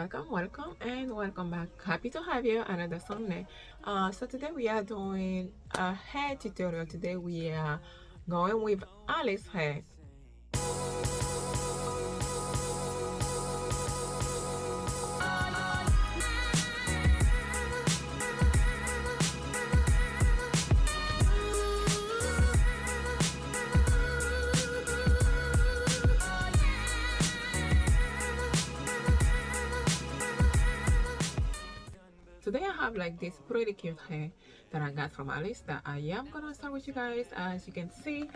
welcome and welcome back. Happy to have you another Sunday. So today we are doing a hair tutorial. Today we are going with Alice hair. Today I have like this pretty cute hair that I got from Alice that I am gonna start with you guys. As you can see,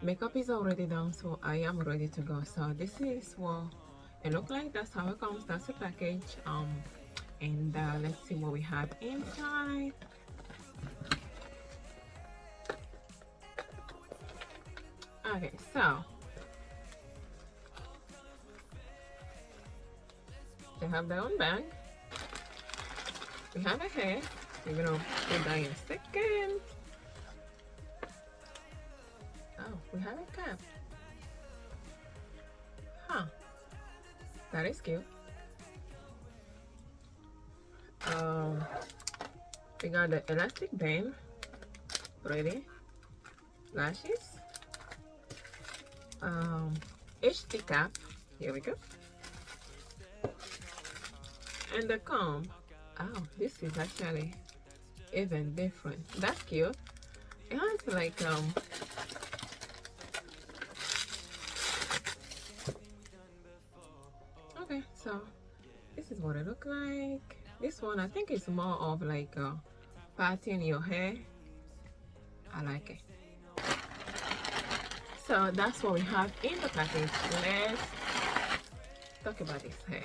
makeup is already done, so I am ready to go. So this is what it looks like. That's how it comes. That's the package. And let's see what we have inside. Okay, so they have their own bag. We have a hair. We're gonna put that in a second. Oh, we have a cap. Huh. That is cute. We got the elastic band. Pretty. Lashes. HD cap. Here we go. And the comb. Oh, this is actually even different. That's cute. It has like okay, so this is what it looks like. This one I think is more of like parting your hair. I like it. So that's what we have in the package. Let's talk about this hair.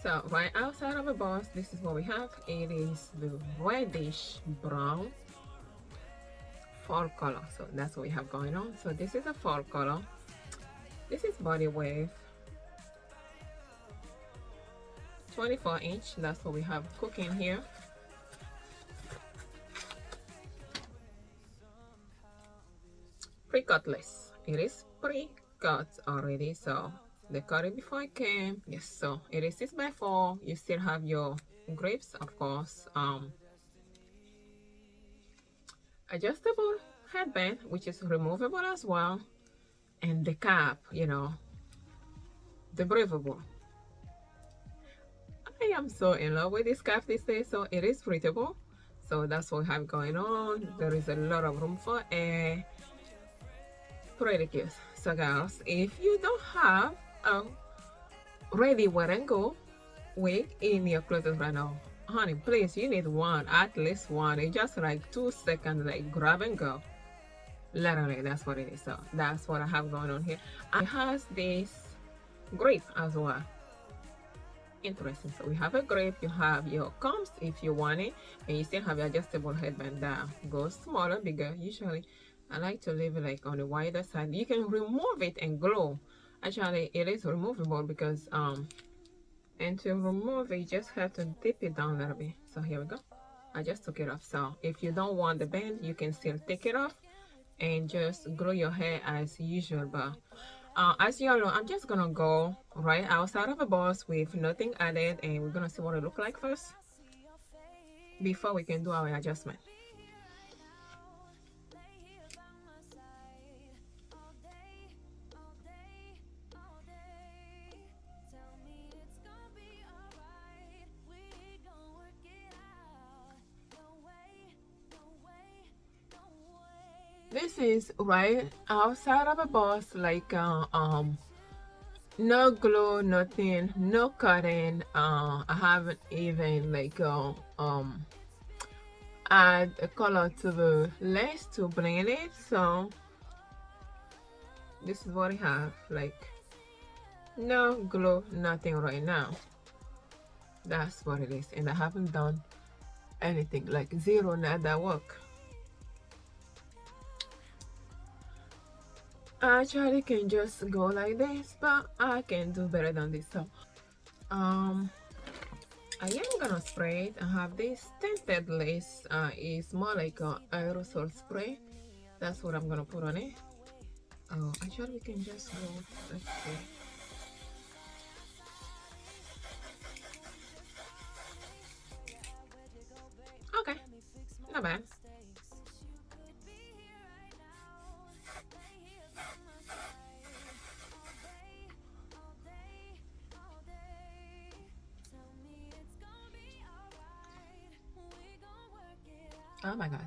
So right outside of the box, this is what we have. It is the reddish brown fall color. So that's what we have going on. So this is a fall color. This is body wave 24-inch. That's what we have cooking here. Pre-cutless. It is pre-cut already, so they cut it before it came. Yes, so it is 6x4. You still have your grips, of course. Adjustable headband, which is removable as well, and the cap, you know, the breathable. I am so in love with this cap these days. So it is breathable, so that's what we have going on. There is a lot of room for air. Pretty cute. So girls, if you don't have a ready wear and go wig in your closet right now, honey, please, you need one, at least one. It's just like 2 seconds, like grab and go. Literally, that's what it is. So that's what I have going on here. And it has this grip as well. Interesting. So we have a grip, you have your combs if you want it, and you still have your adjustable headband that goes smaller, bigger. Usually I like to leave it like on the wider side. You can remove it and glue. Actually, it is removable because and to remove it, you just have to dip it down a little bit. So here we go. I just took it off. So if you don't want the band, you can still take it off and just glue your hair as usual. But as you all know, I'm just gonna go right outside of the box with nothing added, and we're gonna see what it looks like first before we can do our adjustment. This is right outside of a box, like no glue, nothing, no cutting. I haven't even like add a color to the lace to blend it. So this is what I have, like no glue, nothing right now. That's what it is, and I haven't done anything, like zero, nada work. I actually can just go like this, but I can do better than this. So I am gonna spray it. I have this tinted lace. It's more like a aerosol spray. That's what I'm gonna put on it. Oh, actually, we can just go. Let's see. Okay, not bad. Oh my god.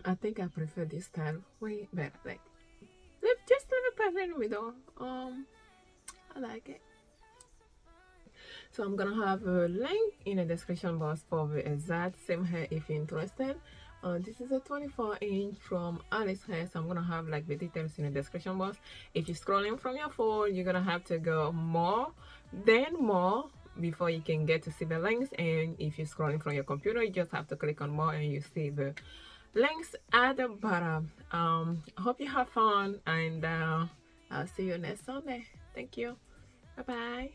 I think I prefer this style way better. Like, just leave it perfect in the middle. I like it. So I'm gonna have a link in the description box for the exact same hair if you're interested. This is a 24-inch from Alice Hair, so I'm gonna have like the details in the description box. If you're scrolling from your phone, you're gonna have to go more, then more before you can get to see the links. And if you're scrolling from your computer, you just have to click on more and you see the links at the bottom. I hope you have fun, and I'll see you next Sunday. Thank you. Bye bye.